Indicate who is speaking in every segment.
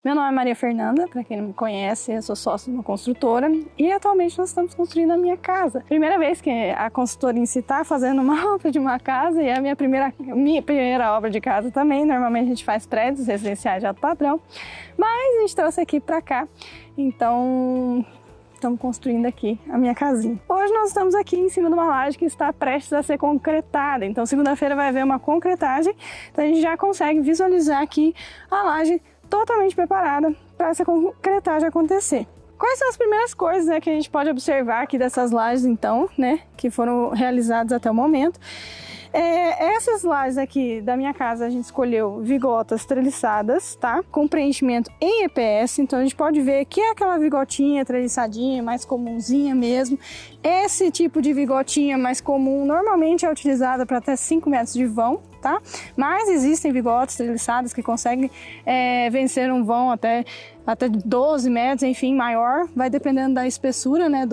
Speaker 1: Meu nome é Maria Fernanda, para quem não me conhece, eu sou sócia de uma construtora e atualmente nós estamos construindo a minha casa. Primeira vez que a construtora em si está fazendo uma obra de uma casa e é a minha primeira obra de casa também. Normalmente a gente faz prédios residenciais de alto padrão, mas a gente trouxe aqui para cá, então estamos construindo aqui a minha casinha. Hoje nós estamos aqui em cima de uma laje que está prestes a ser concretada, então segunda-feira vai haver uma concretagem, então a gente já consegue visualizar aqui a laje totalmente preparada para essa concretagem acontecer. Quais são as primeiras coisas, né, que a gente pode observar aqui dessas lajes, então, né, que foram realizadas até o momento? Essas lajes aqui da minha casa a gente escolheu vigotas treliçadas, tá? Com preenchimento em EPS, então a gente pode ver que é aquela vigotinha treliçadinha, mais comunzinha mesmo. Esse tipo de vigotinha mais comum normalmente é utilizada para até 5 metros de vão, tá? Mas existem vigotas treliçadas que conseguem vencer um vão até 12 metros, enfim, maior, vai dependendo da espessura, né,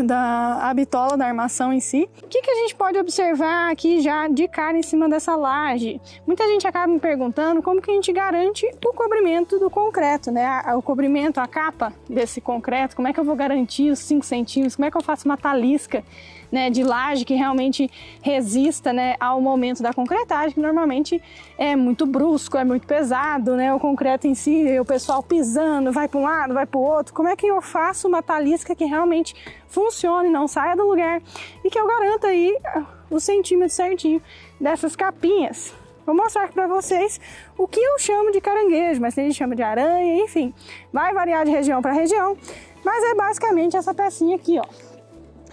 Speaker 1: da bitola, da armação em si. O que a gente pode observar aqui já de cara em cima dessa laje? Muita gente acaba me perguntando como que a gente garante o cobrimento do concreto, né? O cobrimento, a capa desse concreto, como é que eu vou garantir os 5 centímetros, como é que eu faço uma talisca, né, de laje que realmente resista, né, ao momento da concretagem, que normalmente é muito brusco, é muito pesado, né, o concreto em si, o pessoal pisando, vai para um lado, vai para o outro. Como é que eu faço uma talisca que realmente funcione, não saia do lugar e que eu garanta aí os centímetros certinho dessas capinhas? Vou mostrar aqui para vocês o que eu chamo de caranguejo, mas tem gente que chama de aranha, enfim, vai variar de região para região, mas é basicamente essa pecinha aqui, ó.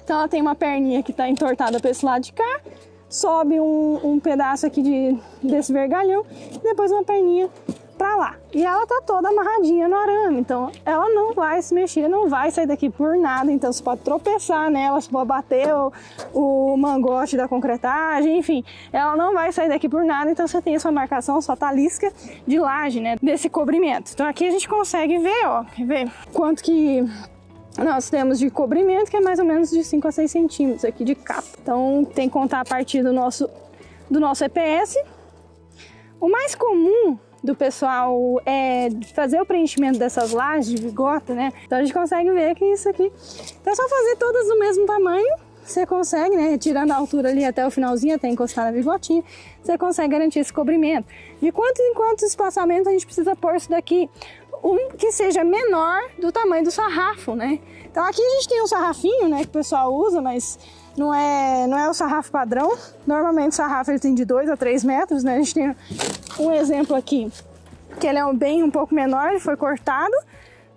Speaker 1: Então ela tem uma perninha que está entortada para esse lado de cá, sobe um pedaço aqui desse vergalhão e depois uma perninha para lá. E ela tá toda amarradinha no arame, então ela não vai se mexer, não vai sair daqui por nada. Então você pode tropeçar nela, você pode bater o mangote da concretagem, enfim, ela não vai sair daqui por nada. Então você tem a sua marcação, sua talisca de laje, né, desse cobrimento. Então aqui a gente consegue ver, ó, ver quanto que nós temos de cobrimento, que é mais ou menos de 5 a 6 centímetros aqui de capa. Então tem que contar a partir do nosso EPS. O mais comum do pessoal é fazer o preenchimento dessas lajes de vigota, né? Então a gente consegue ver que isso aqui, então é só fazer todas do mesmo tamanho. Você consegue, né, tirando a altura ali até o finalzinho, até encostar na vigotinha, você consegue garantir esse cobrimento. De quanto em quanto espaçamento a gente precisa pôr isso daqui? Um que seja menor do tamanho do sarrafo, né? Então aqui a gente tem um sarrafinho, né, que o pessoal usa, mas não é o sarrafo padrão. Normalmente o sarrafo ele tem de 2 a 3 metros, né? A gente tem um exemplo aqui, que ele é um pouco menor, ele foi cortado,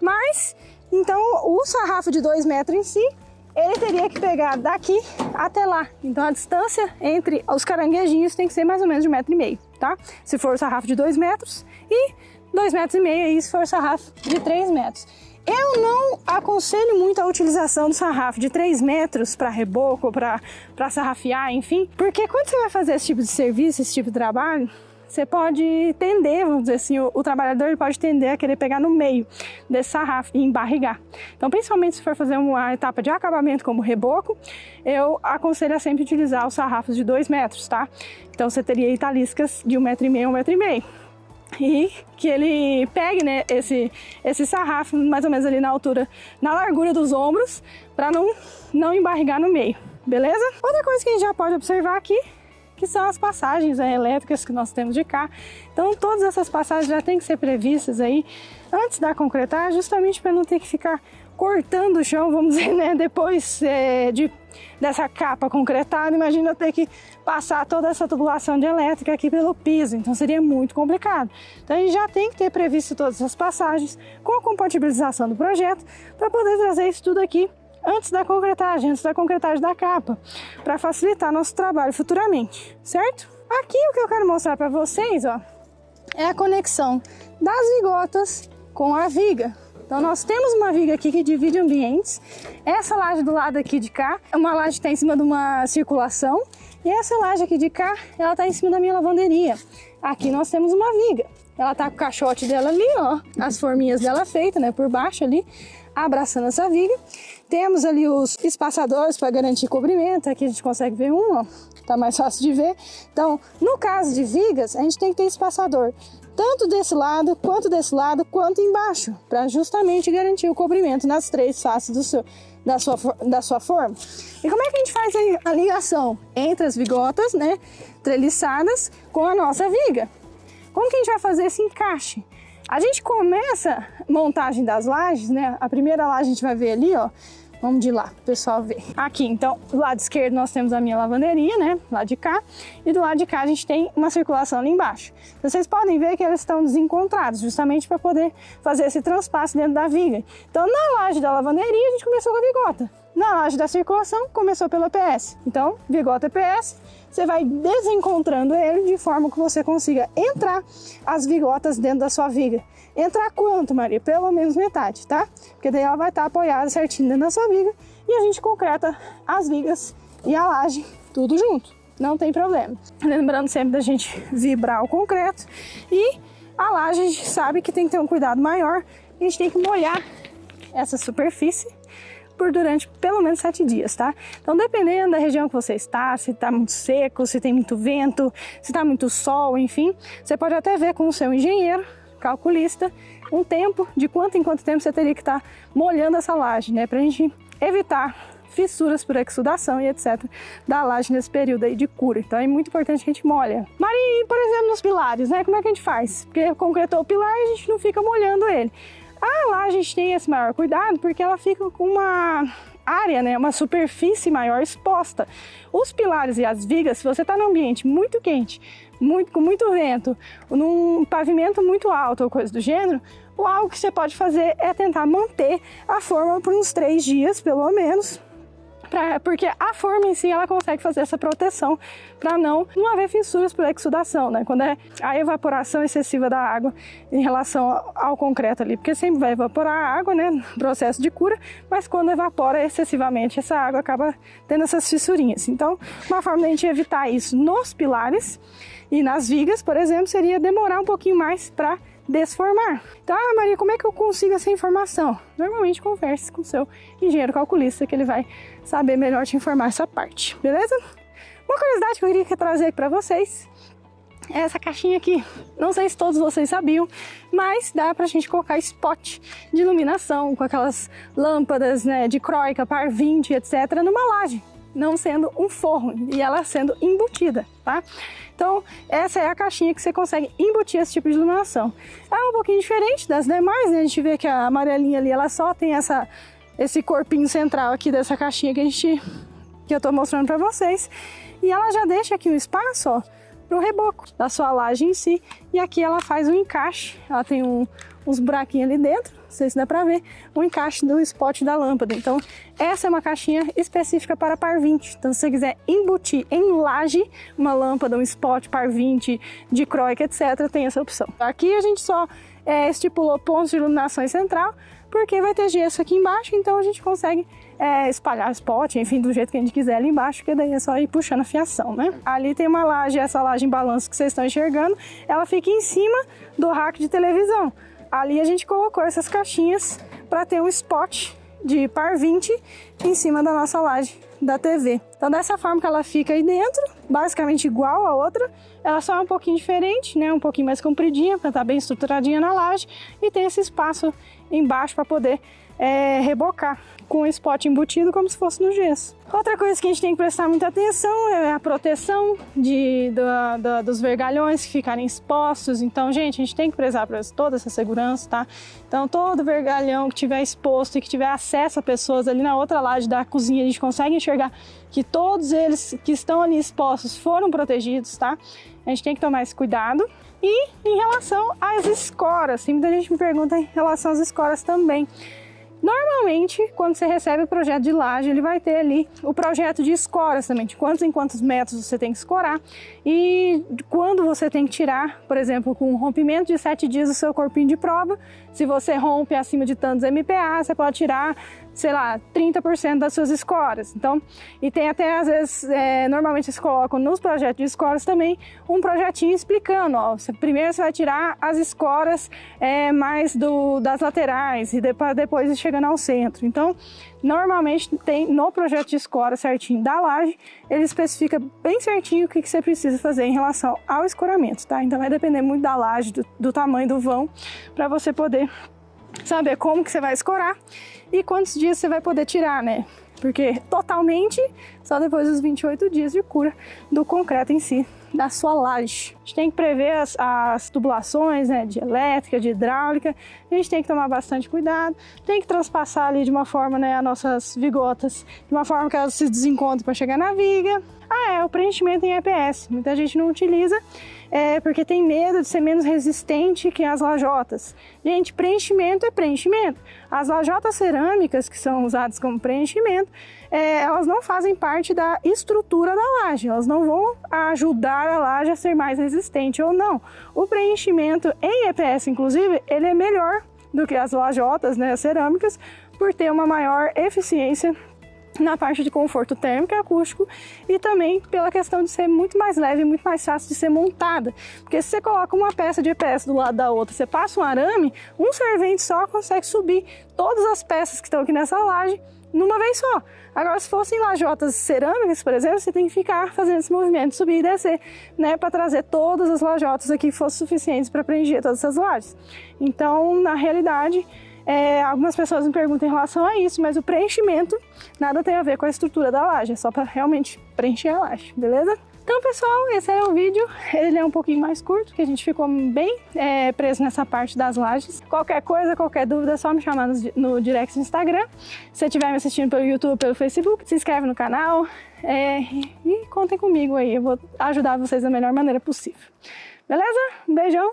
Speaker 1: mas então o sarrafo de 2 metros em si, ele teria que pegar daqui até lá. Então a distância entre os caranguejinhos tem que ser mais ou menos de 1,5 metro, tá? Se for o sarrafo de 2 metros e 2,5 metros aí se for o sarrafo de 3 metros. Eu não aconselho muito a utilização do sarrafo de 3 metros para reboco, para sarrafiar, enfim, porque quando você vai fazer esse tipo de serviço, esse tipo de trabalho, você pode tender, vamos dizer assim, o trabalhador ele pode tender a querer pegar no meio desse sarrafo e embarrigar. Então, principalmente se for fazer uma etapa de acabamento como reboco, eu aconselho a sempre utilizar os sarrafos de 2 metros, tá? Então, você teria aí taliscas de 1,5 metro a 1,5 metro. E que ele pegue, né, esse sarrafo mais ou menos ali na altura, na largura dos ombros, para não embarrigar no meio, beleza? Outra coisa que a gente já pode observar aqui, que são as passagens, né, elétricas que nós temos de cá. Então todas essas passagens já têm que ser previstas aí antes da concretagem, justamente para não ter que ficar cortando o chão, vamos dizer, né, depois dessa capa concretada. Imagina eu ter que passar toda essa tubulação de elétrica aqui pelo piso, então seria muito complicado. Então a gente já tem que ter previsto todas essas passagens com a compatibilização do projeto para poder trazer isso tudo aqui antes da concretagem da capa, para facilitar nosso trabalho futuramente, certo? Aqui o que eu quero mostrar para vocês, ó, é a conexão das vigotas com a viga. Então nós temos uma viga aqui que divide ambientes. Essa laje do lado aqui de cá é uma laje que está em cima de uma circulação. E essa laje aqui de cá, ela está em cima da minha lavanderia. Aqui nós temos uma viga. Ela tá com o caixote dela ali, ó, as forminhas dela feitas, né, por baixo ali, abraçando essa viga. Temos ali os espaçadores para garantir cobrimento. Aqui a gente consegue ver um, ó, tá mais fácil de ver. Então, no caso de vigas, a gente tem que ter espaçador tanto desse lado, quanto embaixo, para justamente garantir o cobrimento nas 3 faces da sua forma. E como é que a gente faz a ligação entre as vigotas, né, treliçadas com a nossa viga? Como que a gente vai fazer esse encaixe? A gente começa a montagem das lajes, né? A primeira laje a gente vai ver ali, ó. Vamos de lá, para o pessoal ver. Aqui, então, do lado esquerdo nós temos a minha lavanderia, né? Do lado de cá. E do lado de cá a gente tem uma circulação ali embaixo. Vocês podem ver que elas estão desencontradas, justamente para poder fazer esse transpasse dentro da viga. Então, na laje da lavanderia, a gente começou com a vigota. Na laje da circulação, começou pela PS. Então, vigota PS, você vai desencontrando ele de forma que você consiga entrar as vigotas dentro da sua viga. Entrar quanto, Maria? Pelo menos metade, tá? Porque daí ela vai estar apoiada certinho dentro da sua viga e a gente concreta as vigas e a laje tudo junto. Não tem problema. Lembrando sempre da gente vibrar o concreto e a laje a gente sabe que tem que ter um cuidado maior. A gente tem que molhar essa superfície durante pelo menos 7 dias, tá? Então, dependendo da região que você está, se está muito seco, se tem muito vento, se está muito sol, enfim, você pode até ver com o seu engenheiro, calculista, um tempo, de quanto em quanto tempo você teria que estar molhando essa laje, né? Pra gente evitar fissuras por exudação e etc. da laje nesse período aí de cura. Então, é muito importante que a gente molha. Maria, por exemplo, nos pilares, né? Como é que a gente faz? Porque concretou o pilar e a gente não fica molhando ele. Lá a gente tem esse maior cuidado porque ela fica com uma área, né, uma superfície maior exposta. Os pilares e as vigas, se você está num ambiente muito quente, com muito vento, num pavimento muito alto ou coisa do gênero, algo que você pode fazer é tentar manter a forma por uns 3 dias, pelo menos, porque a forma em si ela consegue fazer essa proteção para não haver fissuras por exudação, né? Quando é a evaporação excessiva da água em relação ao concreto ali, porque sempre vai evaporar a água, né? Processo de cura, mas quando evapora excessivamente essa água acaba tendo essas fissurinhas. Então, uma forma de a gente evitar isso nos pilares e nas vigas, por exemplo, seria demorar um pouquinho mais para desformar. Então, Maria, como é que eu consigo essa informação? Normalmente converse com o seu engenheiro calculista, que ele vai saber melhor te informar essa parte, beleza? Uma curiosidade que eu queria trazer aqui para vocês é essa caixinha aqui. Não sei se todos vocês sabiam, mas dá pra gente colocar spot de iluminação com aquelas lâmpadas, né, de croica, par 20, etc, numa laje, não sendo um forro e ela sendo embutida, tá? Então, essa é a caixinha que você consegue embutir esse tipo de iluminação. É um pouquinho diferente das demais, né? A gente vê que a amarelinha ali, ela só tem esse corpinho central aqui dessa caixinha que eu tô mostrando para vocês. E ela já deixa aqui um espaço, ó, pro reboco da sua laje em si. E aqui ela faz um encaixe, ela tem uns buraquinhos ali dentro, não sei se dá pra ver, o encaixe do spot da lâmpada. Então, essa é uma caixinha específica para par 20. Então, se você quiser embutir em laje uma lâmpada, um spot par 20 de croica, etc., tem essa opção. Aqui a gente só estipulou pontos de iluminação em central, porque vai ter gesso aqui embaixo, então a gente consegue espalhar spot, enfim, do jeito que a gente quiser ali embaixo, porque daí é só ir puxando a fiação, né? Ali tem uma laje, essa laje em balanço que vocês estão enxergando, ela fica em cima do rack de televisão. Ali a gente colocou essas caixinhas para ter um spot de par 20 em cima da nossa laje da TV. Então, dessa forma que ela fica aí dentro, basicamente igual a outra, ela só é um pouquinho diferente, né? Um pouquinho mais compridinha, para estar bem estruturadinha na laje, e tem esse espaço embaixo para poder rebocar com o spot embutido como se fosse no gesso. Outra coisa que a gente tem que prestar muita atenção é a proteção dos vergalhões que ficarem expostos. Então, gente, a gente tem que prezar por toda essa segurança, tá? Então, todo vergalhão que tiver exposto e que tiver acesso a pessoas ali na outra laje da cozinha, a gente consegue enxergar que todos eles que estão ali expostos foram protegidos, tá? A gente tem que tomar esse cuidado. E em relação às escoras, muita gente me pergunta em relação às escoras também. Normalmente, quando você recebe o projeto de laje, ele vai ter ali o projeto de escoras também, de quantos em quantos metros você tem que escorar e quando você tem que tirar, por exemplo, com um rompimento de 7 dias o seu corpinho de prova. Se você rompe acima de tantos MPa, você pode tirar sei lá, 30% das suas escoras. Então, e tem até, às vezes, normalmente eles colocam nos projetos de escoras também um projetinho explicando, ó, primeiro você vai tirar as escoras mais das laterais e depois chegando ao centro. Então, normalmente tem no projeto de escora certinho da laje, ele especifica bem certinho o que você precisa fazer em relação ao escoramento, tá? Então vai depender muito da laje, do tamanho do vão, para você poder saber como que você vai escorar e quantos dias você vai poder tirar, né? Porque totalmente só depois dos 28 dias de cura do concreto em si, da sua laje. A gente tem que prever as tubulações, né, de elétrica, de hidráulica, a gente tem que tomar bastante cuidado, tem que transpassar ali de uma forma, né, as nossas vigotas, de uma forma que elas se desencontrem para chegar na viga. O preenchimento em EPS, muita gente não utiliza, porque tem medo de ser menos resistente que as lajotas. Gente, preenchimento é preenchimento. As lajotas cerâmicas que são usadas como preenchimento, elas não fazem parte da estrutura da laje, elas não vão ajudar a laje a ser mais resistente ou não. O preenchimento em EPS, inclusive, ele é melhor do que as lajotas, né, cerâmicas, por ter uma maior eficiência na parte de conforto térmico e acústico e também pela questão de ser muito mais leve e muito mais fácil de ser montada. Porque se você coloca uma peça de EPS do lado da outra, você passa um arame, um servente só consegue subir todas as peças que estão aqui nessa laje numa vez só. Agora, se fossem lajotas cerâmicas, por exemplo, você tem que ficar fazendo esse movimento de subir e descer, né, para trazer todas as lajotas aqui que fossem suficientes para preencher todas essas lajes. Então, na realidade, algumas pessoas me perguntam em relação a isso, mas o preenchimento nada tem a ver com a estrutura da laje, é só para realmente preencher a laje, beleza? Então, pessoal, esse era o vídeo. Ele é um pouquinho mais curto, porque a gente ficou bem preso nessa parte das lajes. Qualquer coisa, qualquer dúvida, é só me chamar no direct do Instagram. Se você estiver me assistindo pelo YouTube, pelo Facebook, se inscreve no canal e contem comigo aí. Eu vou ajudar vocês da melhor maneira possível. Beleza? Um beijão!